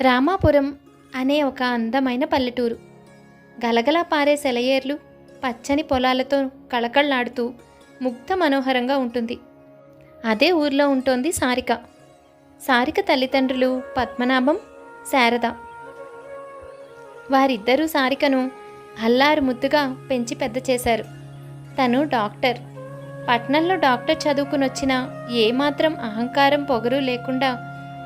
రామాపురం అనే ఒక అందమైన పల్లెటూరు. గలగలా పారే సెలయేర్లు, పచ్చని పొలాలతో కళకళలాడుతూ ముగ్ధ మనోహరంగా ఉంటుంది. అదే ఊర్లో ఉంటోంది సారిక. సారిక తల్లిదండ్రులు పద్మనాభం, శారద. వారిద్దరూ సారికను అల్లారు ముద్దుగా పెంచి పెద్ద చేశారు. తను డాక్టర్. పట్నంలో డాక్టర్ చదువుకునొచ్చినా ఏమాత్రం అహంకారం పొగరు లేకుండా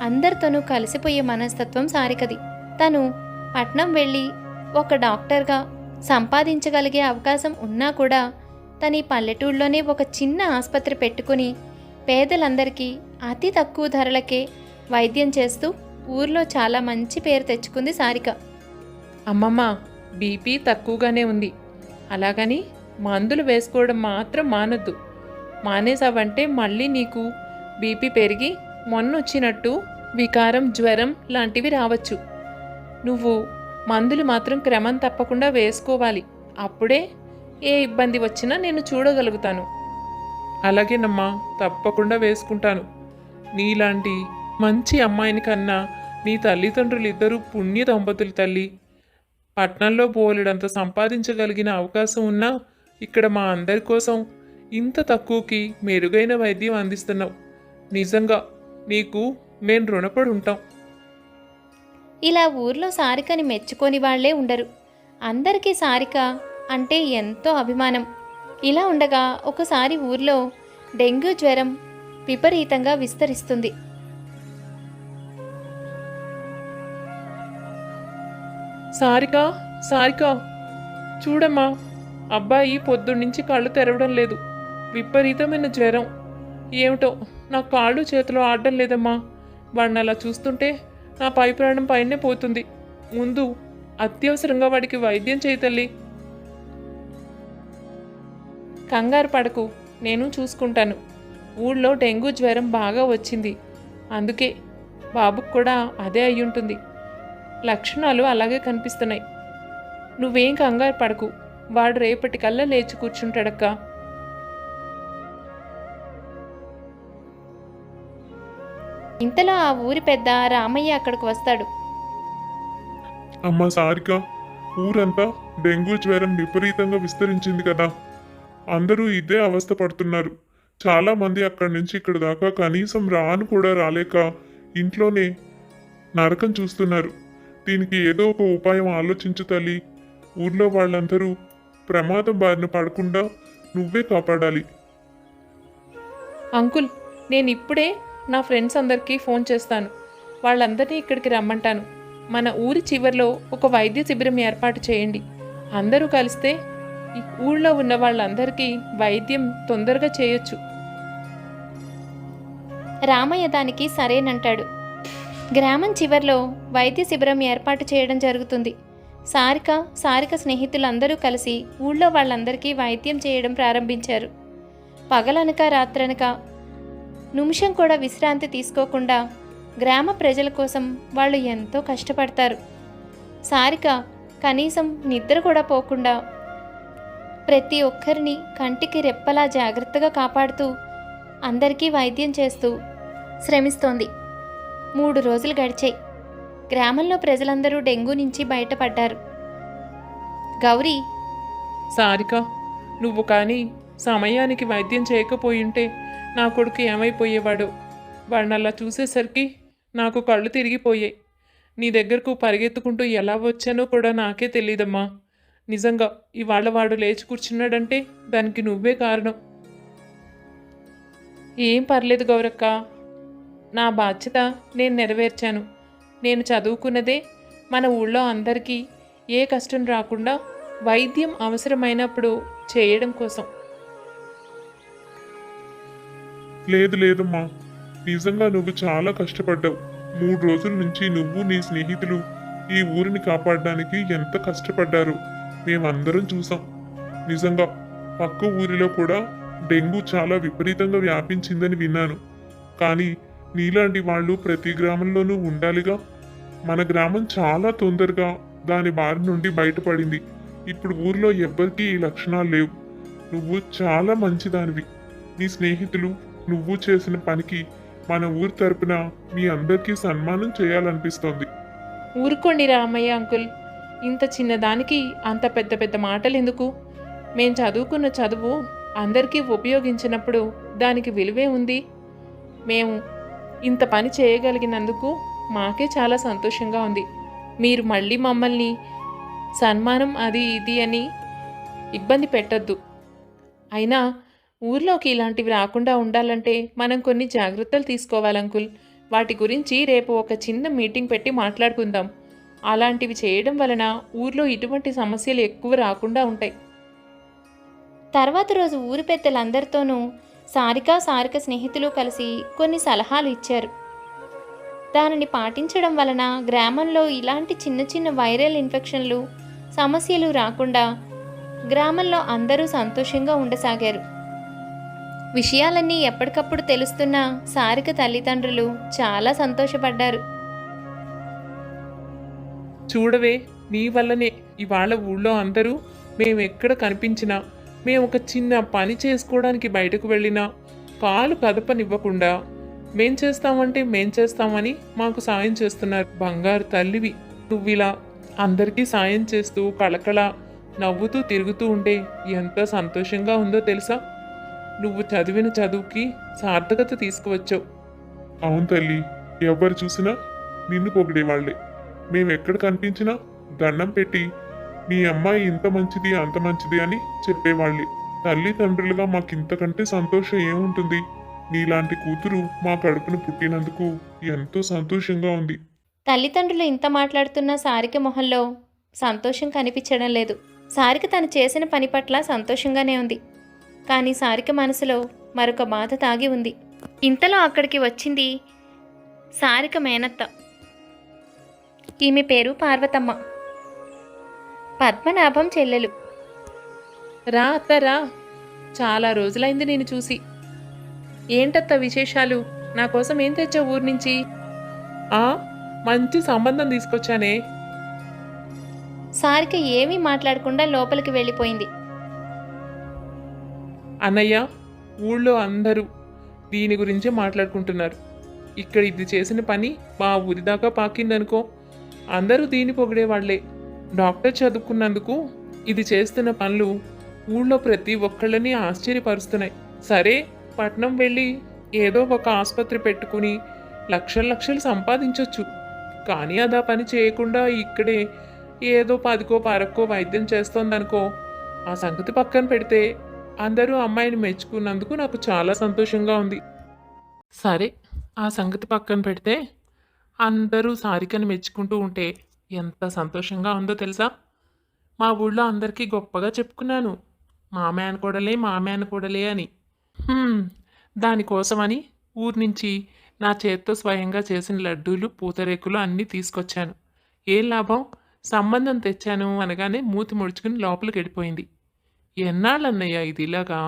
అందరితోనూ కలిసిపోయే మనస్తత్వం సారికది. తను పట్నం వెళ్ళి ఒక డాక్టర్గా సంపాదించగలిగే అవకాశం ఉన్నా కూడా తను ఈ పల్లెటూళ్ళలోనే ఒక చిన్న ఆసుపత్రి పెట్టుకుని పేదలందరికీ అతి తక్కువ ధరలకే వైద్యం చేస్తూ ఊర్లో చాలా మంచి పేరు తెచ్చుకుంది సారిక. అమ్మమ్మ, బీపీ తక్కువగానే ఉంది, అలాగని మందులు వేసుకోవడం మాత్రం మానొద్దు. మానేసావంటే మళ్ళీ నీకు బీపీ పెరిగి మొన్నొచ్చినట్టు వికారం, జ్వరం లాంటివి రావచ్చు. నువ్వు మందులు మాత్రం క్రమం తప్పకుండా వేసుకోవాలి. అప్పుడే ఏ ఇబ్బంది వచ్చినా నేను చూడగలుగుతాను. అలాగేనమ్మా, తప్పకుండా వేసుకుంటాను. నీలాంటి మంచి అమ్మాయిని కన్నా నీ తల్లిదండ్రులు ఇద్దరూ పుణ్య దంపతులు తల్లి. పట్నంలో బోలెడంత సంపాదించగలిగిన అవకాశం ఉన్నా ఇక్కడ మా అందరి కోసం ఇంత తక్కువకి మెరుగైన వైద్యం అందిస్తున్నావు. నిజంగా నీకు నేను రుణపడి ఉంటాం. ఇలా ఊర్లో సారికని మెచ్చుకొని వాళ్లే ఉండరు. అందరికీ సారిక అంటే ఎంతో అభిమానం. ఇలా ఉండగా ఒకసారి ఊర్లో డెంగ్యూ జ్వరం విపరీతంగా విస్తరిస్తుంది. సారిక, సారిక, చూడమ్మా, అబ్బాయి పొద్దున్నుంచి కళ్ళు తెరవడం లేదు. విపరీతమైన జ్వరం. ఏమిటో నా కాళ్ళు చేతులు ఆడడం లేదమ్మా. వాడిని అలా చూస్తుంటే నా పై ప్రాణం పైనే పోతుంది. ముందు అత్యవసరంగా వాడికి వైద్యం చేయి తల్లి. కంగారు పడకు, నేను చూసుకుంటాను. ఊళ్ళో డెంగ్యూ జ్వరం బాగా వచ్చింది, అందుకే బాబుకు కూడా అదే అయ్యుంటుంది. లక్షణాలు అలాగే కనిపిస్తున్నాయి. నువ్వేం కంగారు పడకు, వాడు రేపటికల్లా లేచి కూర్చుంటాడక్క. ఇంతలో ఆ ఊరి పెద్ద రామయ్య అక్కడికి వస్తాడు. అమ్మ సారిక, ఊరంతా డెంగ్యూ జ్వరం విపరీతంగా విస్తరించింది కదా. అందరూ ఇదే అవస్థ పడుతున్నారు. చాలా మంది అక్కడి నుంచి ఇక్కడ దాకా కనీసం రాను కూడా రాలేక ఇంట్లోనే నరకం చూస్తున్నారు. దీనికి ఏదో ఒక ఉపాయం ఆలోచించు తల్లి. ఊర్లో వాళ్ళందరూ ప్రమాదం బారిన పడకుండా నువ్వే కాపాడాలి. అంకుల్, నేను ఇప్పుడే నా ఫ్రెండ్స్ అందరికీ ఫోన్ చేస్తాను. వాళ్ళందరినీ ఇక్కడికి రమ్మంటాను. మన ఊరి చివరిలో ఒక వైద్య శిబిరం ఏర్పాటు చేయండి. అందరూ కలిస్తే ఈ ఊళ్ళో ఉన్న వాళ్ళందరికీ వైద్యం తొందరగా చేయొచ్చు. రామయ్య దానికి సరేనంటాడు. గ్రామం చివర్లో వైద్య శిబిరం ఏర్పాటు చేయడం జరుగుతుంది. సారిక స్నేహితులందరూ కలిసి ఊళ్ళో వాళ్ళందరికీ వైద్యం చేయడం ప్రారంభించారు. పగలనక రాత్రనక నిమిషం కూడా విశ్రాంతి తీసుకోకుండా గ్రామ ప్రజల కోసం వాళ్ళు ఎంతో కష్టపడతారు. సారిక కనీసం నిద్ర కూడా పోకుండా ప్రతి ఒక్కరిని కంటికి రెప్పలా జాగ్రత్తగా కాపాడుతూ అందరికీ వైద్యం చేస్తూ శ్రమిస్తోంది. 3 రోజులు గడిచాయి. గ్రామంలో ప్రజలందరూ డెంగ్యూ నుంచి బయటపడ్డారు. గౌరీ, సారిక, నువ్వు కానీ సమయానికి వైద్యం చేయకపోయింటే నా కొడుకు ఏమైపోయేవాడు. వాడిని అలా చూసేసరికి నాకు కళ్ళు తిరిగిపోయాయి. నీ దగ్గరకు పరిగెత్తుకుంటూ ఎలా వచ్చానో కూడా నాకే తెలీదమ్మా. నిజంగా ఇవాళ వాడు లేచి కూర్చున్నాడంటే దానికి నువ్వే కారణం. ఏం పర్లేదు గౌరక్క, నా బాధ్యత నేను నెరవేర్చాను. నేను చదువుకున్నదే మన ఊళ్ళో అందరికీ ఏ కష్టం రాకుండా వైద్యం అవసరమైనప్పుడు చేయడం కోసం. లేదు లేదమ్మా, నిజంగా నువ్వు చాలా కష్టపడ్డావు. 3 రోజుల నుంచి నువ్వు నీ స్నేహితులు ఈ ఊరిని కాపాడడానికి ఎంత కష్టపడ్డారు మేమందరం చూసాం. నిజంగా పక్క ఊరిలో కూడా డెంగ్యూ చాలా విపరీతంగా వ్యాపించిందని విన్నాను. కానీ నీలాంటి వాళ్ళు ప్రతి గ్రామంలోనూ ఉండాలిగా. మన గ్రామం చాలా తొందరగా దాని బారి నుండి బయటపడింది. ఇప్పుడు ఊర్లో ఎవ్వరికీ ఈ లక్షణాలు లేవు. నువ్వు చాలా మంచిదానివి. నీ స్నేహితులు నువ్వు చేసిన పనికి మన ఊరి తరపున మీ అందరికీ సన్మానం చేయాలనిపిస్తోంది. ఊరుకోండి రామయ్య అంకుల్. ఇంత చిన్నదానికి అంత పెద్ద పెద్ద మాటలు ఎందుకు? మేం చదువుకున్న చదువు అందరికీ ఉపయోగించినప్పుడు దానికి విలువే ఉంది. మేము ఇంత పని చేయగలిగినందుకు మాకే చాలా సంతోషంగా ఉంది. మీరు మళ్ళీ మమ్మల్ని సన్మానం అది ఇది అని ఇబ్బంది పెట్టొద్దు. అయినా ఊర్లోకి ఇలాంటివి రాకుండా ఉండాలంటే మనం కొన్ని జాగ్రత్తలు తీసుకోవాలి అంకుల్. వాటి గురించి రేపు ఒక చిన్న మీటింగ్ పెట్టి మాట్లాడుకుందాం. అలాంటివి చేయడం వలన ఊర్లో ఇటువంటి సమస్యలు ఎక్కువ రాకుండా ఉంటాయి. తర్వాత రోజు ఊరి పెద్దలందరితోనూ సారిక స్నేహితులు కలిసి కొన్ని సలహాలు ఇచ్చారు. దానిని పాటించడం వలన గ్రామంలో ఇలాంటి చిన్న చిన్న వైరల్ ఇన్ఫెక్షన్లు సమస్యలు రాకుండా గ్రామంలో అందరూ సంతోషంగా ఉండసాగారు. విషయాలన్నీ ఎప్పటికప్పుడు తెలుస్తున్న సారిక తల్లిదండ్రులు చాలా సంతోషపడ్డారు. చూడవే, నీ వల్లనే ఇవాళ ఊళ్ళో అందరూ మేమెక్కడ కనిపించినా, మేము ఒక చిన్న పని చేసుకోవడానికి బయటకు వెళ్ళినా కాలు కదపనివ్వకుండా మేం చేస్తామని మాకు సాయం చేస్తున్నారు. బంగారు తల్లివి నువ్విలా అందరికీ సాయం చేస్తూ కళకళ నవ్వుతూ తిరుగుతూ ఉంటే ఎంత సంతోషంగా ఉందో తెలుసా? నువ్వు చదివిన చదువుకి సార్థకత తీసుకువచ్చావు. అవును తల్లి, ఎవరు చూసినా నిన్ను పొగిడేవాళ్లే. మేమెక్కడ కనిపించినా దండం పెట్టి మీ అమ్మాయి ఇంత మంచిది అంత మంచిది అని చెప్పేవాళ్ళే. తల్లిదండ్రులుగా మాకింతకంటే సంతోషం ఏముంటుంది? నీలాంటి కూతురు మా కడుపున పుట్టినందుకు ఎంతో సంతోషంగా ఉంది. తల్లిదండ్రులు ఇంత మాట్లాడుతున్న సారిక మొహంలో సంతోషం కనిపించడం లేదు. సారిక తను చేసిన పని పట్ల సంతోషంగానే ఉంది. కానీ సారిక మనసులో మరొక బాధ తాగి ఉంది. ఇంతలో అక్కడికి వచ్చింది సారిక మేనత్త. ఈమె పేరు పార్వతమ్మ, పద్మనాభం చెల్లెలు. రా అత్త రా, చాలా రోజులైంది నేను చూసి. ఏంటత్త విశేషాలు? నా కోసం ఏం తెచ్చావు ఊరి నుంచి? మంచి సంబంధం తీసుకొచ్చానే. సారిక ఏమీ మాట్లాడకుండా లోపలికి వెళ్ళిపోయింది. అన్నయ్య, ఊళ్ళో అందరూ దీని గురించే మాట్లాడుకుంటున్నారు. ఇక్కడ ఇది చేసిన పని మా ఊరి దాకా పాకిందనుకో, అందరూ దీన్ని పొగిడేవాళ్లే. డాక్టర్ చదువుకున్నందుకు ఇది చేస్తున్న పనులు ఊళ్ళో ప్రతి ఒక్కళ్ళని ఆశ్చర్యపరుస్తున్నాయి. సరే, పట్నం వెళ్ళి ఏదో ఒక ఆసుపత్రి పెట్టుకుని లక్షలు సంపాదించవచ్చు. కానీ అదా పని చేయకుండా ఇక్కడే ఏదో 10కో 12కో వైద్యం చేస్తోందనుకో, ఆ సంగతి పక్కన పెడితే అందరూ అమ్మాయిని మెచ్చుకున్నందుకు నాకు చాలా సంతోషంగా ఉంది. సరే, ఆ సంగతి పక్కన పెడితే అందరూ సారికని మెచ్చుకుంటూ ఉంటే ఎంత సంతోషంగా ఉందో తెలుసా? మా ఊళ్ళో అందరికీ గొప్పగా చెప్పుకున్నాను, మా మేనకోడలే అని. దానికోసమని ఊరి నుంచి నా చేత్తో స్వయంగా చేసిన లడ్డూలు పూతరేకులు అన్నీ తీసుకొచ్చాను. ఏం లాభం? సంబంధం తెచ్చాను అనగానే మూతి ముడుచుకుని లోపలికి వెళ్ళిపోయింది. ఎన్నాళ్ళన్నయ్యా ఇది ఇలాగా?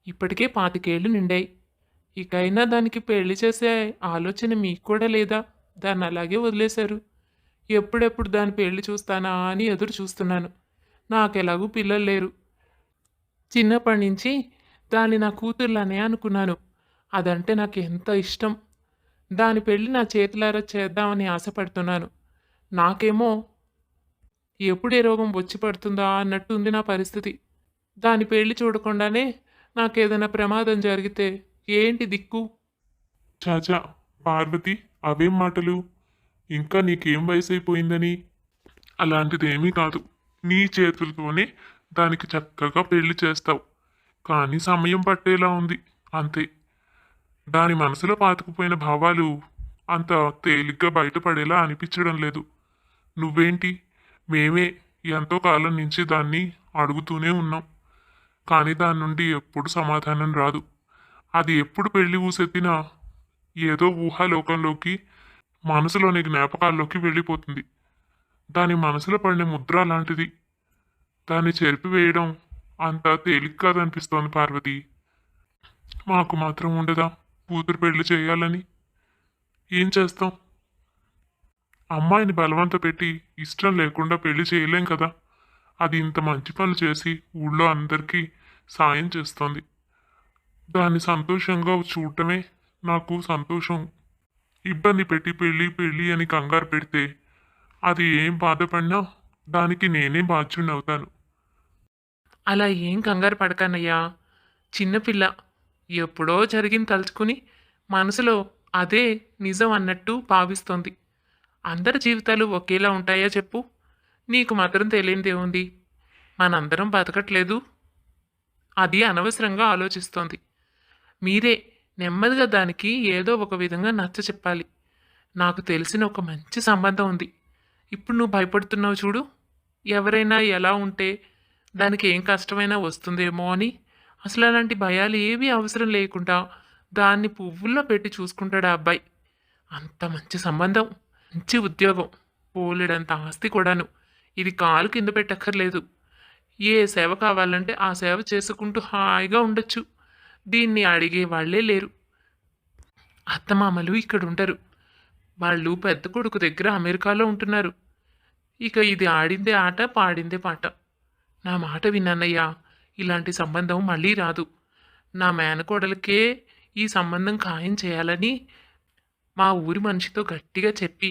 ఇప్పటికే 25 ఏళ్ళు నిండాయి. ఇకైనా దానికి పెళ్లి చేసే ఆలోచన మీకు కూడా లేదా? దాన్ని అలాగే వదిలేశారు. ఎప్పుడెప్పుడు దాని పెళ్లి చూస్తానా అని ఎదురు చూస్తున్నాను. నాకెలాగూ పిల్లలు లేరు. చిన్నప్పటి నుంచి దాన్ని నా కూతుర్లనే అనుకున్నాను. అదంటే నాకు ఎంత ఇష్టం. దాని పెళ్లి నా చేతులారా చేద్దామని ఆశపడుతున్నాను. నాకేమో ఎప్పుడే రోగం వచ్చి పడుతుందా అన్నట్టు ఉంది నా పరిస్థితి. దాని పెళ్లి చూడకుండానే నాకేదైనా ప్రమాదం జరిగితే ఏంటి దిక్కు? చాచా, పార్వతి, అవేం మాటలు? ఇంకా నీకేం వయసు అయిపోయిందని? అలాంటిదేమీ కాదు. నీ చేతులతోనే దానికి చక్కగా పెళ్లి చేస్తావు. కానీ సమయం పట్టేలా ఉంది అంతే. దాని మనసులో పాతుకుపోయిన భావాలు అంత తేలిగ్గా బయటపడేలా అనిపించడం లేదు. నువ్వేంటి, మేమే ఎంతో కాలం నుంచి దాన్ని అడుగుతూనే ఉన్నాం. కానీ దాని నుండి ఎప్పుడు సమాధానం రాదు. అది ఎప్పుడు పెళ్లి ఊసెత్తినా ఏదో ఊహాలోకంలోకి, మనసులోని జ్ఞాపకాల్లోకి వెళ్ళిపోతుంది. దాని మనసులో పడిన ముద్ర లాంటిది. దాన్ని చెరిపివేయడం అంత తేలిక కాదనిపిస్తోంది పార్వతి. మాకు మాత్రం ఉండదా కూతురు పెళ్లి చేయాలని? ఏం చేస్తాం? అమ్మాయిని బలవంత పెట్టి ఇష్టం లేకుండా పెళ్లి చేయలేం కదా. అది ఇంత మంచి పనులు చేసి ఊళ్ళో అందరికీ సాయం చేస్తోంది. దాన్ని సంతోషంగా చూడటమే నాకు సంతోషం. ఇబ్బంది పెట్టి పెళ్ళి అని కంగారు పెడితే అది ఏం బాధపడినా దానికి నేనే బాధ్యుని అవుతాను. అలా ఏం కంగారు పడకన్నయ్యా. చిన్నపిల్ల ఎప్పుడో జరిగింది తలుచుకుని మనసులో అదే నిజం అన్నట్టు భావిస్తోంది. అందరి జీవితాలు ఒకేలా ఉంటాయా చెప్పు? నీకు మాత్రం తెలియనిదేముంది? మనందరం బతకట్లేదు. అది అనవసరంగా ఆలోచిస్తోంది. మీరే నెమ్మదిగా దానికి ఏదో ఒక విధంగా నచ్చ చెప్పాలి. నాకు తెలిసిన ఒక మంచి సంబంధం ఉంది. ఇప్పుడు నువ్వు భయపడుతున్నావు చూడు. ఎవరైనా ఎలా ఉంటే దానికి ఏం కష్టమైనా వస్తుందేమో అని. అసలు అలాంటి భయాలు ఏమీ అవసరం లేకుండా దాన్ని పువ్వుల్లో పెట్టి చూసుకుంటాడు ఆ అబ్బాయి. అంత మంచి సంబంధం, మంచి ఉద్యోగం, పోలెడంత ఆస్తి కూడాను. ఇది కాలు కింద పెట్టక్కర్లేదు. ఏ సేవ కావాలంటే ఆ సేవ చేసుకుంటూ హాయిగా ఉండొచ్చు. దీన్ని అడిగే వాళ్ళే లేరు. అత్తమామలు ఇక్కడ ఉండరు. వాళ్ళు పెద్ద కొడుకు దగ్గర అమెరికాలో ఉంటున్నారు. ఇక ఇది ఆడిందే ఆట, పాడిందే పాట. నా మాట విన్నానయ్యా. ఇలాంటి సంబంధం మళ్ళీ రాదు. నా మేనకోడలకే ఈ సంబంధం ఖాయం చేయాలని మా ఊరి మనిషితో గట్టిగా చెప్పి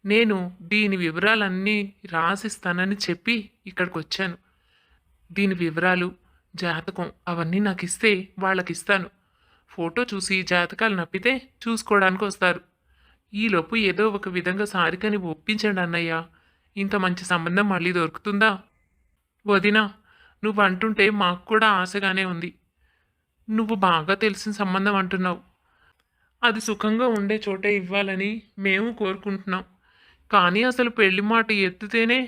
నేను దీని వివరాలన్నీ రాసిస్తానని చెప్పి ఇక్కడికి వచ్చాను. దీని వివరాలు, జాతకం అవన్నీ నాకు ఇస్తే వాళ్ళకిస్తాను. ఫోటో చూసి జాతకాలు నప్పితే చూసుకోవడానికి వస్తారు. ఈలోపు ఏదో ఒక విధంగా సారికని ఒప్పించండి అన్నయ్య. ఇంత మంచి సంబంధం మళ్ళీ దొరుకుతుందా? వదినా, నువ్వు అంటుంటే మాకు కూడా ఆశగానే ఉంది. నువ్వు బాగా తెలిసిన సంబంధం అంటున్నావు. అది సుఖంగా ఉండే చోటే ఇవ్వాలని మేము కోరుకుంటున్నాం. కానీ అసలు పెళ్లి మాట ఎత్తితేనే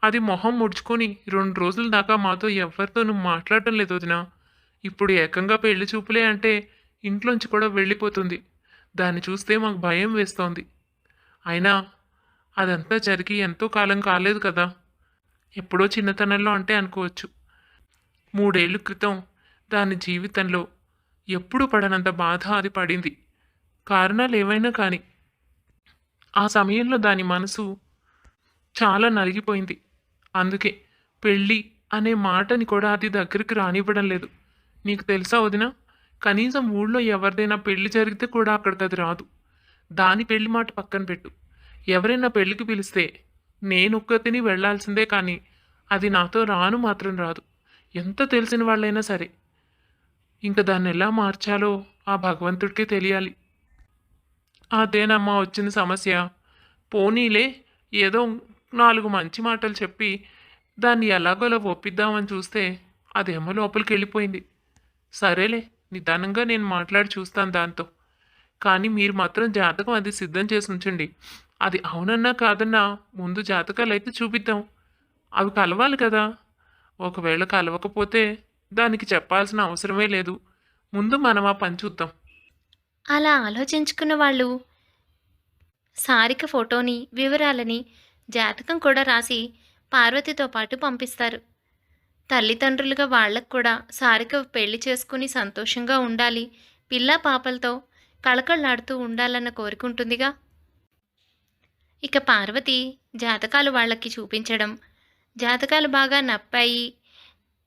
అది మొహం ముడుచుకొని 2 రోజుల దాకా మాతో ఎవరితోనూ మాట్లాడటం లేదు వదినా. ఇప్పుడు ఏకంగా పెళ్లి చూపులే అంటే ఇంట్లోంచి కూడా వెళ్ళిపోతుంది. దాన్ని చూస్తే మాకు భయం వేస్తోంది. అయినా అదంతా జరిగి ఎంతో కాలం కాలేదు కదా. ఎప్పుడో చిన్నతనంలో అంటే అనుకోవచ్చు. 3 ఏళ్ల క్రితం దాని జీవితంలో ఎప్పుడూ పడనంత బాధ అది పడింది. కారణాలు ఏవైనా కానీ ఆ సమయంలో దాని మనసు చాలా నలిగిపోయింది. అందుకే పెళ్ళి అనే మాటని కూడా అది దగ్గరికి రానివ్వడం లేదు. నీకు తెలుసా వదినా, కనీసం ఊళ్ళో ఎవరిదైనా పెళ్లి జరిగితే కూడా అక్కడికి అది రాదు. దాని పెళ్లి మాట పక్కన పెట్టు. ఎవరైనా పెళ్లికి పిలిస్తే నేనొక్కతిని వెళ్లాల్సిందే, కానీ అది నాతో రాను మాత్రం రాదు. ఎంత తెలిసిన వాళ్ళైనా సరే. ఇంకా దాన్ని ఎలా మార్చాలో ఆ భగవంతుడికే తెలియాలి. అదేనమ్మా వచ్చిన సమస్య. పోనీలే, ఏదో 4 మంచి మాటలు చెప్పి దాన్ని ఎలాగోలా ఒప్పిద్దామని చూస్తే అదేమో లోపలికి వెళ్ళిపోయింది. సరేలే, నిదానంగా నేను మాట్లాడి చూస్తాను దాంతో. కానీ మీరు మాత్రం జాతకం అది సిద్ధం చేసి ఉంచండి. అది అవునన్నా కాదన్నా ముందు జాతకాలు అయితే చూపిద్దాం. అవి కలవాలి కదా. ఒకవేళ కలవకపోతే దానికి చెప్పాల్సిన అవసరమే లేదు. ముందు మనం ఆ పని చూద్దాం. అలా ఆలోచించుకున్న వాళ్ళు సారిక ఫోటోని, వివరాలని, జాతకం కూడా రాసి పార్వతితో పాటు పంపిస్తారు. తల్లిదండ్రులుగా వాళ్ళకు కూడా సారిక పెళ్లి చేసుకుని సంతోషంగా ఉండాలి, పిల్లా పాపలతో కళకళలాడుతూ ఉండాలన్న కోరిక ఉంటుందిగా. ఇక పార్వతి జాతకాలు వాళ్ళకి చూపించడం, జాతకాలు బాగా నప్పాయి,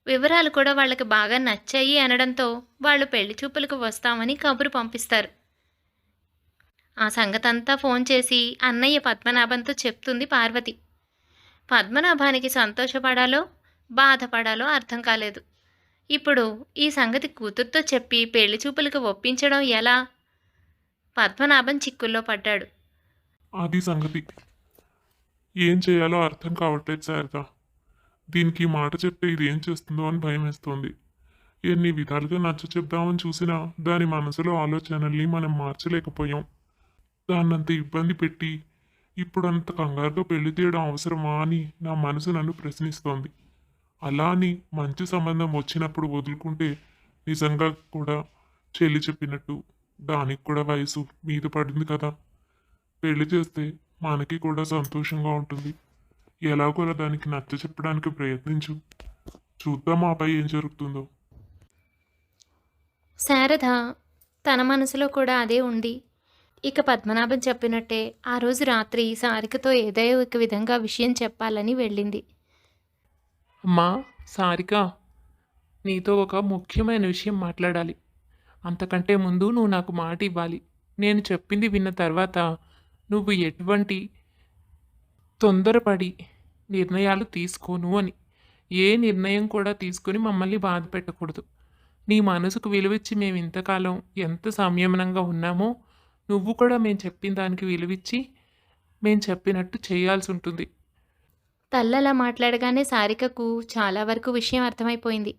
వివరాలు కూడా వాళ్ళకి బాగా నచ్చాయి అనడంతో వాళ్ళు పెళ్లి చూపులకు వస్తామని కబురు పంపిస్తారు. ఆ సంగతంతా ఫోన్ చేసి అన్నయ్య పద్మనాభంతో చెప్తుంది పార్వతి. పద్మనాభానికి సంతోషపడాలో బాధపడాలో అర్థం కాలేదు. ఇప్పుడు ఈ సంగతి కూతుర్తో చెప్పి పెళ్లి చూపులకు ఒప్పించడం ఎలా? పద్మనాభం చిక్కుల్లో పడ్డాడు. అది సంగతి. ఏం చేయాలో అర్థం కావట్లేదు శారద. దీనికి ఈ మాట చెప్తే ఇది ఏం చేస్తుందో అని భయం వేస్తోంది. ఎన్ని విధాలుగా నచ్చ చెప్దామని చూసినా దాని మనసులో ఆలోచనల్ని మనం మార్చలేకపోయాం. దాన్నంత ఇబ్బంది పెట్టి ఇప్పుడంత కంగారుగా పెళ్లి చేయడం అవసరమా అని నా మనసు నన్ను ప్రశ్నిస్తోంది. అలా అని మంచి సంబంధం వచ్చినప్పుడు వదులుకుంటే నిజంగా కూడా చెల్లి చెప్పినట్టు దానికి కూడా వయసు మీద పడింది కదా. పెళ్లి చేస్తే మనకి కూడా సంతోషంగా ఉంటుంది. ఎలాగోలా దానికి నచ్చ చెప్పడానికి ప్రయత్నించు. చూద్దాం ఆపై ఏం జరుగుతుందో. శారద తన మనసులో కూడా అదే ఉంది. ఇక పద్మనాభం చెప్పినట్టే ఆ రోజు రాత్రి సారికతో ఏదో ఒక విధంగా విషయం చెప్పాలని వెళ్ళింది. అమ్మా సారిక, నీతో ఒక ముఖ్యమైన విషయం మాట్లాడాలి. అంతకంటే ముందు నువ్వు నాకు మాట ఇవ్వాలి. నేను చెప్పింది విన్న తర్వాత నువ్వు ఎటువంటి తొందరపడి నిర్ణయాలు తీసుకోను అని. ఏ నిర్ణయం కూడా తీసుకొని మమ్మల్ని బాధ పెట్టకూడదు. నీ మనసుకు విలువిచ్చి మేము ఇంతకాలం ఎంత సంయమనంగా ఉన్నామో నువ్వు కూడా మేము చెప్పిన దానికి విలువిచ్చి మేము చెప్పినట్టు చేయాల్సి ఉంటుంది. తల్లలా మాట్లాడగానే సారికకు చాలా వరకు విషయం అర్థమైపోయింది.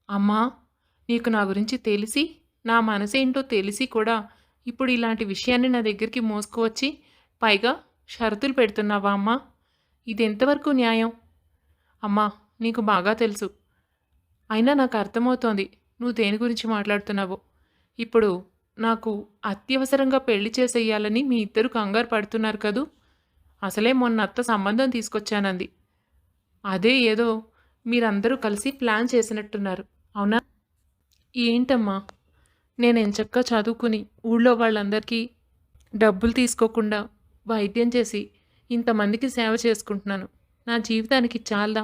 అమ్మా, నీకు నా గురించి తెలిసి, నా మనసేంటో తెలిసి కూడా ఇప్పుడు ఇలాంటి విషయాన్ని నా దగ్గరికి మోసుకువచ్చి పైగా షరతులు పెడుతున్నావా అమ్మా? ఇది ఎంతవరకు న్యాయం? అమ్మా, నీకు బాగా తెలుసు. అయినా నాకు అర్థమవుతోంది నువ్వు దేని గురించి మాట్లాడుతున్నావో. ఇప్పుడు నాకు అత్యవసరంగా పెళ్లి చేసేయాలని మీ ఇద్దరు కంగారు పడుతున్నారు కదూ. అసలే మొన్న అత్త సంబంధం తీసుకొచ్చానంది. అదే ఏదో మీరందరూ కలిసి ప్లాన్ చేసినట్టున్నారు, అవునా? ఏంటమ్మా, నేను ఎంచక్కా చదువుకుని ఊళ్ళో వాళ్ళందరికీ డబ్బులు తీసుకోకుండా వైద్యం చేసి ఇంతమందికి సేవ చేసుకుంటున్నాను. నా జీవితానికి చాలదా?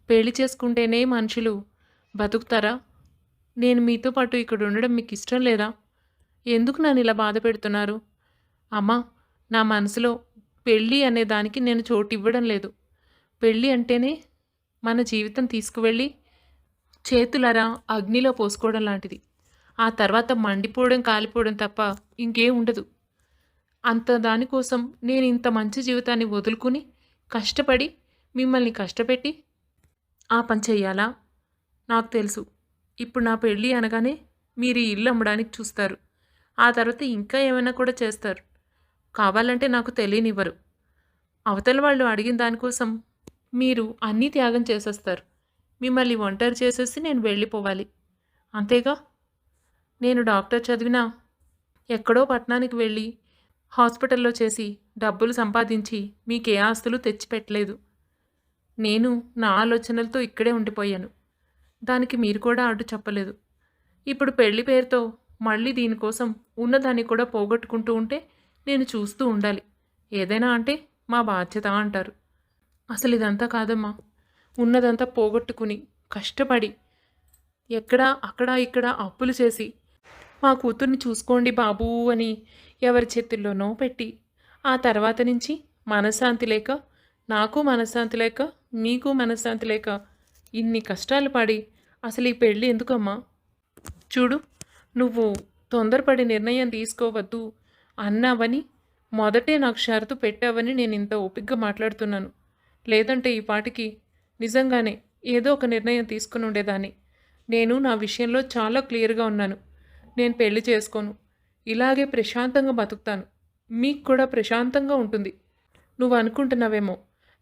పెళ్లి చేసుకుంటేనే మనుషులు బతుకుతారా? నేను మీతో పాటు ఇక్కడ ఉండడం మీకు ఇష్టం లేదా? ఎందుకు నన్ను ఇలా బాధ పెడుతున్నారు? అమ్మా, నా మనసులో పెళ్ళి అనే దానికి నేను చోటు ఇవ్వడం లేదు. పెళ్ళి అంటేనే మన జీవితం తీసుకువెళ్ళి చేతులరా అగ్నిలో పోసుకోవడం లాంటిది. ఆ తర్వాత మండిపోవడం, కాలిపోవడం తప్ప ఇంకేం ఉండదు. అంత దానికోసం నేను ఇంత మంచి జీవితాన్ని వదులుకుని కష్టపడి మిమ్మల్ని కష్టపెట్టి ఆ పని చెయ్యాలా? నాకు తెలుసు. ఇప్పుడు నా పెళ్ళి అనగానే మీరు ఈ ఇల్లు అమ్మడానికి చూస్తారు. ఆ తర్వాత ఇంకా ఏమైనా కూడా చేస్తారు. కావాలంటే నాకు తెలియనివ్వరు. అవతల వాళ్ళు అడిగిన దానికోసం మీరు అన్నీ త్యాగం చేసేస్తారు. మిమ్మల్ని ఒంటరి చేసేసి నేను వెళ్ళిపోవాలి, అంతేగా? నేను డాక్టర్ చదివినా ఎక్కడో పట్టణానికి వెళ్ళి హాస్పిటల్లో చేసి డబ్బులు సంపాదించి మీకే ఆస్తులు తెచ్చిపెట్టలేదు. నేను నా ఆలోచనలతో ఇక్కడే ఉండిపోయాను. దానికి మీరు కూడా అడ్డు చెప్పలేదు. ఇప్పుడు పెళ్లి పేరుతో మళ్ళీ దీనికోసం ఉన్నదాన్ని కూడా పోగొట్టుకుంటూ ఉంటే నేను చూస్తూ ఉండాలి. ఏదైనా అంటే మా బాధ్యత అంటారు. అసలు ఇదంతా కాదమ్మా. ఉన్నదంతా పోగొట్టుకుని కష్టపడి ఎక్కడా అక్కడ ఇక్కడ అప్పులు చేసి మా కూతుర్ని చూసుకోండి బాబూ అని ఎవరి చేతుల్లోనో పెట్టి ఆ తర్వాత నుంచి మనశ్శాంతి లేక, నాకు మనశ్శాంతి లేక, మీకు మనశ్శాంతి లేక ఇన్ని కష్టాలు పడి అసలు ఈ పెళ్ళి ఎందుకమ్మా? చూడు, నువ్వు తొందరపడి నిర్ణయం తీసుకోవద్దు అన్నావని మొదటే నాకు షరతు పెట్టావని నేను ఇంత ఓపికగా మాట్లాడుతున్నాను. లేదంటే ఈ పాటికి నిజంగానే ఏదో ఒక నిర్ణయం తీసుకుని ఉండేదాన్ని. నేను నా విషయంలో చాలా క్లియర్గా ఉన్నాను. నేను పెళ్లి చేసుకోను. ఇలాగే ప్రశాంతంగా బతుకుతాను. మీకు కూడా ప్రశాంతంగా ఉంటుంది. నువ్వు అనుకుంటున్నావేమో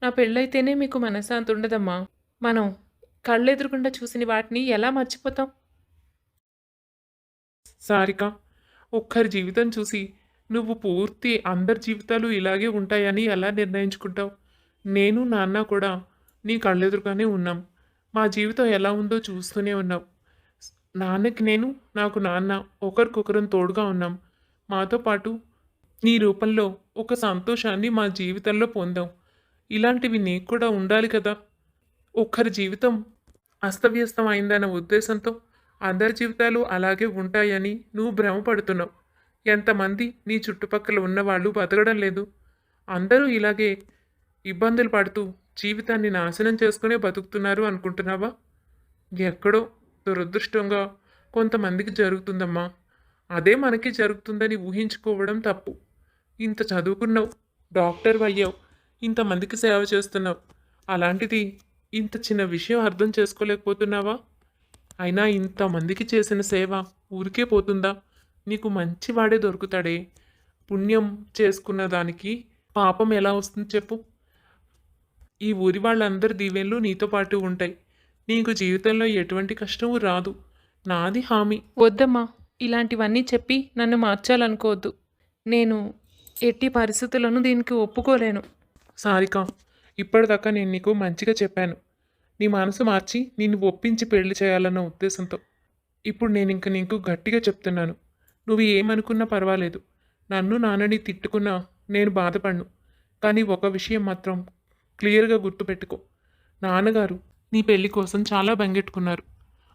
నా పెళ్ళైతేనే మీకు మనశ్శాంతి ఉండదమ్మా. మనం కళ్ళెదురుకుండా చూసిన వాటిని ఎలా మర్చిపోతాం? సారిక, ఒక్కరి జీవితం చూసి నువ్వు పూర్తి అందరి జీవితాలు ఇలాగే ఉంటాయని ఎలా నిర్ణయించుకుంటావు? నేను నాన్న కూడా నీ కళ్ళెదురుగానే ఉన్నాం. మా జీవితం ఎలా ఉందో చూస్తూనే ఉన్నాం. నాన్నకి నేను, నాకు నాన్న ఒకరికొకరం తోడుగా ఉన్నాం. మాతో పాటు నీ రూపంలో ఒక సంతోషాన్ని మా జీవితంలో పొందాం. ఇలాంటివి నీకు కూడా ఉండాలి కదా. ఒక్కరి జీవితం అస్తవ్యస్తం అయిందన్న ఉద్దేశంతో అందరి జీవితాలు అలాగే ఉంటాయని నువ్వు భ్రమపడుతున్నావు. ఎంతమంది నీ చుట్టుపక్కల ఉన్నవాళ్ళు బతకడం లేదు. అందరూ ఇలాగే ఇబ్బందులు పడుతూ జీవితాన్ని నాశనం చేసుకునే బతుకుతున్నారు అనుకుంటున్నావా? ఎక్కడో దురదృష్టంగా కొంతమందికి జరుగుతుందమ్మా. అదే మనకి జరుగుతుందని ఊహించుకోవడం తప్పు. ఇంత చదువుకున్నావు, డాక్టర్ అయ్యావు, ఇంతమందికి సేవ చేస్తున్నావు. అలాంటిది ఇంత చిన్న విషయం అర్థం చేసుకోలేకపోతున్నావా? అయినా ఇంతమందికి చేసిన సేవ ఊరికే పోతుందా? నీకు మంచివాడే దొరుకుతాడే. పుణ్యం చేసుకున్న దానికి పాపం ఎలా వస్తుంది చెప్పు? ఈ ఊరి వాళ్ళందరి దీవెనలు నీతో పాటు ఉంటాయి. నీకు జీవితంలో ఎటువంటి కష్టము రాదు. నాది హామీ. వద్దమ్మా, ఇలాంటివన్నీ చెప్పి నన్ను మార్చాలనుకోవద్దు. నేను ఎట్టి పరిస్థితులను దీనికి ఒప్పుకోలేను. సారిక, ఇప్పటిదాకా నేను నీకు మంచిగా చెప్పాను. నీ మనసు మార్చి నిన్ను ఒప్పించి పెళ్లి చేయాలన్న ఉద్దేశంతో. ఇప్పుడు నేను ఇంక నీకు గట్టిగా చెప్తున్నాను. నువ్వు ఏమనుకున్నా పర్వాలేదు. నన్ను నాన్నని తిట్టుకున్నా నేను బాధపడను. కానీ ఒక విషయం మాత్రం క్లియర్గా గుర్తుపెట్టుకో. నాన్నగారు నీ పెళ్లి కోసం చాలా బెంగెట్టుకున్నారు.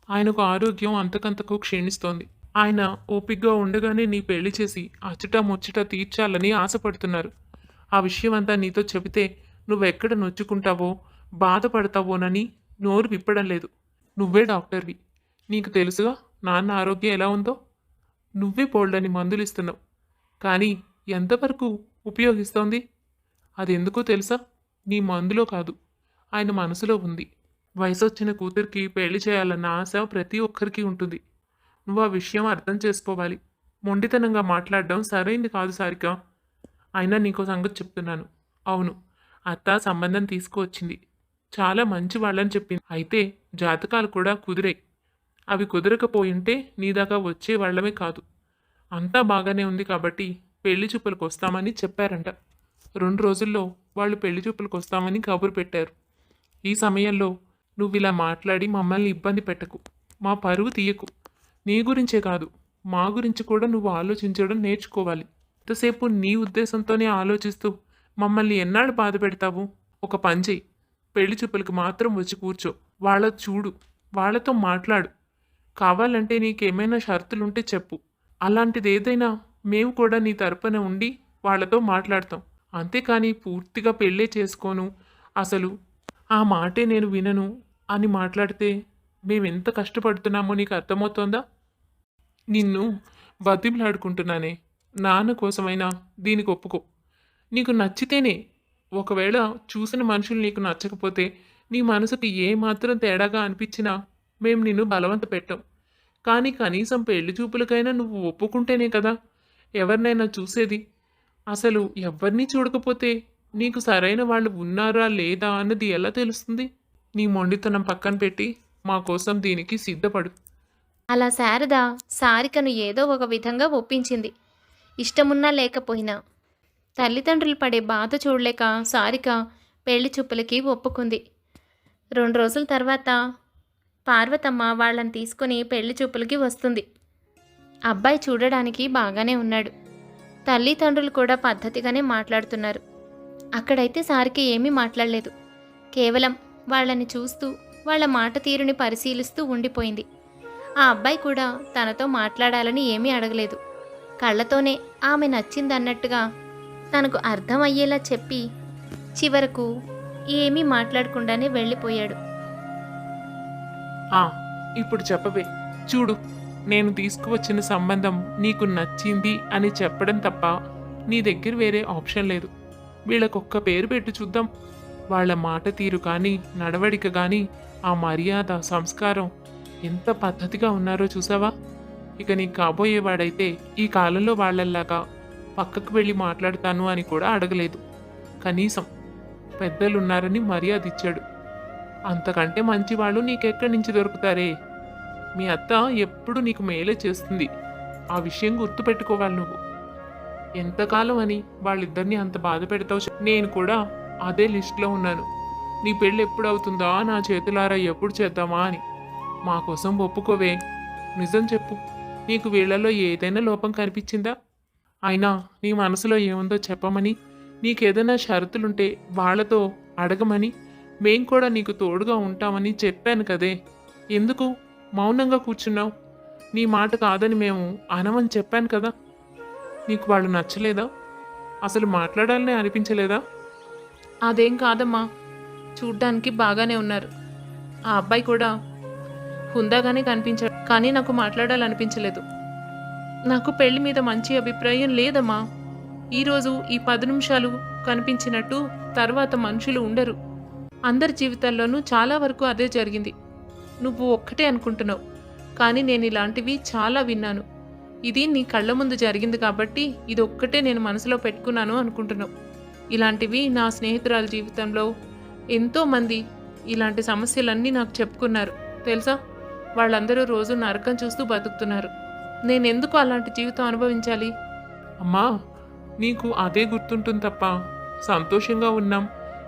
ఆయనకు ఆరోగ్యం అంతకంతకు క్షీణిస్తోంది. ఆయన ఓపికగా ఉండగానే నీ పెళ్లి చేసి అచ్చట ముచ్చట తీర్చాలని ఆశపడుతున్నారు. ఆ విషయం అంతా నీతో చెబితే నువ్వెక్కడ నొచ్చుకుంటావో బాధపడతావోనని నోరు విప్పడం లేదు. నువ్వే డాక్టర్వి, నీకు తెలుసుగా నాన్న ఆరోగ్యం ఎలా ఉందో. నువ్వే బోల్డని మందులు ఇస్తున్నావు, కానీ ఎంతవరకు ఉపయోగిస్తోంది? అది ఎందుకో తెలుసా? నీ మందులో కాదు, ఆయన మనసులో ఉంది. వయసొచ్చిన కూతురికి పెళ్లి చేయాలన్న ఆశ ప్రతి ఒక్కరికి ఉంటుంది. నువ్వు ఆ విషయం అర్థం చేసుకోవాలి. మొండితనంగా మాట్లాడడం సరైంది కాదు సారిక. అయినా నీకో సంగతి చెప్తున్నాను. అవును, అత్త సంబంధం తీసుకువచ్చింది. చాలా మంచి వాళ్ళని చెప్పింది. అయితే జాతకాలు కూడా కుదిరాయి. అవి కుదరకపోయింటే నీ దాకా వచ్చే వాళ్ళమే కాదు. అంతా బాగానే ఉంది కాబట్టి పెళ్లి చూపులకు వస్తామని చెప్పారంట. 2 రోజుల్లో వాళ్ళు పెళ్లి చూపులకు వస్తామని కబురు పెట్టారు. ఈ సమయంలో నువ్వు ఇలా మాట్లాడి మమ్మల్ని ఇబ్బంది పెట్టకు, మా పరువు తీయకు. నీ గురించే కాదు, మా గురించి కూడా నువ్వు ఆలోచించడం నేర్చుకోవాలి. ఎంతసేపు నీ ఉద్దేశంతోనే ఆలోచిస్తూ మమ్మల్ని ఎన్నాళ్ళు బాధ పెడతావు? ఒక పని చెయ్యి, పెళ్లి చూపులకు మాత్రం వచ్చి కూర్చో. వాళ్ళ చూడు, వాళ్ళతో మాట్లాడు. కావాలంటే నీకేమైనా షరతులుంటే చెప్పు. అలాంటిది ఏదైనా మేము కూడా నీ తరపున ఉండి వాళ్ళతో మాట్లాడతాం. అంతేకాని పూర్తిగా పెళ్ళే చేసుకోను, అసలు ఆ మాటే నేను వినను అని మాట్లాడితే మేమెంత కష్టపడుతున్నామో నీకు అర్థమవుతోందా? నిన్ను బతిమలాడుకుంటున్నానే, నాన్న కోసమైనా దీనికి ఒప్పుకో. నీకు నచ్చితేనే. ఒకవేళ చూసిన మనుషులు నీకు నచ్చకపోతే, నీ మనసుకి ఏమాత్రం తేడాగా అనిపించినా మేము నిన్ను బలవంత పెట్టాం. కానీ కనీసం పెళ్లి చూపులకైనా నువ్వు ఒప్పుకుంటేనే కదా ఎవరినైనా చూసేది. అసలు ఎవరిని చూడకపోతే నీకు సరైన వాళ్ళు ఉన్నారా లేదా అన్నది ఎలా తెలుస్తుంది? నీ మొండితనం పక్కన పెట్టి మా కోసం దీనికి సిద్ధపడు. అలా శారద సారికను ఏదో ఒక విధంగా ఒప్పించింది. ఇష్టమున్నా లేకపోయినా తల్లిదండ్రులు పడే బాధ చూడలేక సారిక పెళ్లి చూపులకి ఒప్పుకుంది. 2 రోజుల తర్వాత పార్వతమ్మ వాళ్ళని తీసుకుని పెళ్లి చూపులకి వస్తుంది. అబ్బాయి చూడడానికి బాగానే ఉన్నాడు. తల్లిదండ్రులు కూడా పద్ధతిగానే మాట్లాడుతున్నారు. అక్కడైతే సారికి ఏమీ మాట్లాడలేదు. కేవలం వాళ్ళని చూస్తూ వాళ్ళ మాట తీరుని పరిశీలిస్తూ ఉండిపోయింది. ఆ అబ్బాయి కూడా తనతో మాట్లాడాలని ఏమీ అడగలేదు. కళ్ళతోనే ఆమె నచ్చిందన్నట్టుగా తనకు అర్థమయ్యేలా చెప్పి చివరకు ఏమీ మాట్లాడకుండానే వెళ్ళిపోయాడు. ఇప్పుడు చెప్పవే. చూడు, నేను తీసుకువచ్చిన సంబంధం నీకు నచ్చింది అని చెప్పడం తప్ప నీ దగ్గర వేరే ఆప్షన్ లేదు. వీళ్ళకొక్క పేరు పెట్టి చూద్దాం. వాళ్ళ మాట తీరు కానీ, నడవడిక కానీ, ఆ మర్యాద, సంస్కారం ఎంత పద్ధతిగా ఉన్నారో చూసావా? ఇక నీకు కాబోయేవాడైతే ఈ కాలంలో వాళ్ళల్లాగా పక్కకు వెళ్ళి మాట్లాడతాను అని కూడా అడగలేదు. కనీసం పెద్దలున్నారని మర్యాద ఇచ్చాడు. అంతకంటే మంచి వాళ్ళు నీకెక్కడి నుంచి దొరుకుతారే? మీ అత్త ఎప్పుడు నీకు మేలే చేస్తుంది. ఆ విషయం గుర్తుపెట్టుకోవాలి నువ్వు. ఎంతకాలం అని వాళ్ళిద్దరిని అంత బాధ పెడతావు? నేను కూడా అదే లిస్టులో ఉన్నాను. నీ పెళ్ళి ఎప్పుడు అవుతుందా, నా చేతులారా ఎప్పుడు చేద్దామా అని. మా కోసం ఒప్పుకోవే. నిజం చెప్పు, నీకు వీళ్ళలో ఏదైనా లోపం కనిపించిందా? అయినా నీ మనసులో ఏముందో చెప్పమని, నీకేదైనా షరతులుంటే వాళ్ళతో అడగమని, మేం కూడా నీకు తోడుగా ఉంటామని చెప్పాను కదే. ఎందుకు మౌనంగా కూర్చున్నావు? నీ మాట కాదని మేము అనమని చెప్పాను కదా. నీకు వాళ్ళు నచ్చలేదా? అసలు మాట్లాడాలని అనిపించలేదా? అదేం కాదమ్మా, చూడ్డానికి బాగానే ఉన్నారు. ఆ అబ్బాయి కూడా హుందాగానే కనిపించాడు, కానీ నాకు మాట్లాడాలనిపించలేదు. నాకు పెళ్లి మీద మంచి అభిప్రాయం లేదమ్మా. ఈరోజు ఈ 10 నిమిషాలు కనిపించినట్టు తర్వాత మనుషులు ఉండరు. అందరి జీవితాల్లోనూ చాలా వరకు అదే జరిగింది. నువ్వు ఒక్కటే అనుకుంటున్నావు, కానీ నేను ఇలాంటివి చాలా విన్నాను. ఇది నీ కళ్ళ ముందు జరిగింది కాబట్టి ఇది ఒక్కటే నేను మనసులో పెట్టుకున్నాను అనుకుంటున్నావు. ఇలాంటివి నా స్నేహితురాల జీవితంలో ఎంతోమంది ఇలాంటి సమస్యలన్నీ నాకు చెప్పుకున్నారు తెలుసా. వాళ్ళందరూ రోజు నరకం చూస్తూ బతుకుతున్నారు. నేనెందుకు అలాంటి జీవితం అనుభవించాలి? అమ్మా, నీకు అదే గుర్తుంటుంది తప్ప సంతోషంగా ఉన్నాం,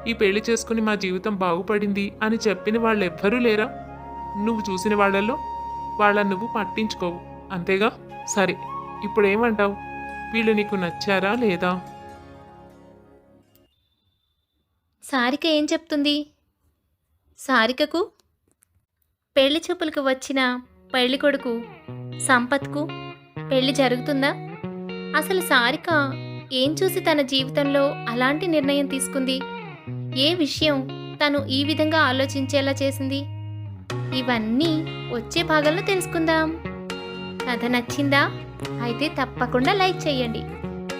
ఈ పెళ్లి చేసుకుని మా జీవితం బాగుపడింది అని చెప్పిన వాళ్ళు ఎవ్వరూ లేరా? నువ్వు చూసిన వాళ్ళల్లో వాళ్ళని నువ్వు పట్టించుకోవు, అంతేగా? సరే, ఇప్పుడేమంటావు? వీళ్ళు నీకు నచ్చారా లేదా? సారిక ఏం చెప్తుంది? సారికకు పెళ్లి చూపులకు వచ్చిన పెళ్లి కొడుకు సంపత్కు పెళ్లి జరుగుతుందా? అసలు సారిక ఏం చూసి తన జీవితంలో అలాంటి నిర్ణయం తీసుకుంది? ఏ విషయం తను ఈ విధంగా ఆలోచించేలా చేసింది? ఇవన్నీ వచ్చే భాగంలో తెలుసుకుందాం. కథ నచ్చిందా? అయితే తప్పకుండా లైక్ చేయండి.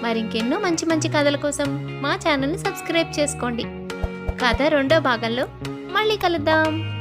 మరింకెన్నో మంచి మంచి కథల కోసం మా ఛానల్ని సబ్స్క్రైబ్ చేసుకోండి. కథ రెండో భాగంలో మళ్ళీ కలుద్దాం.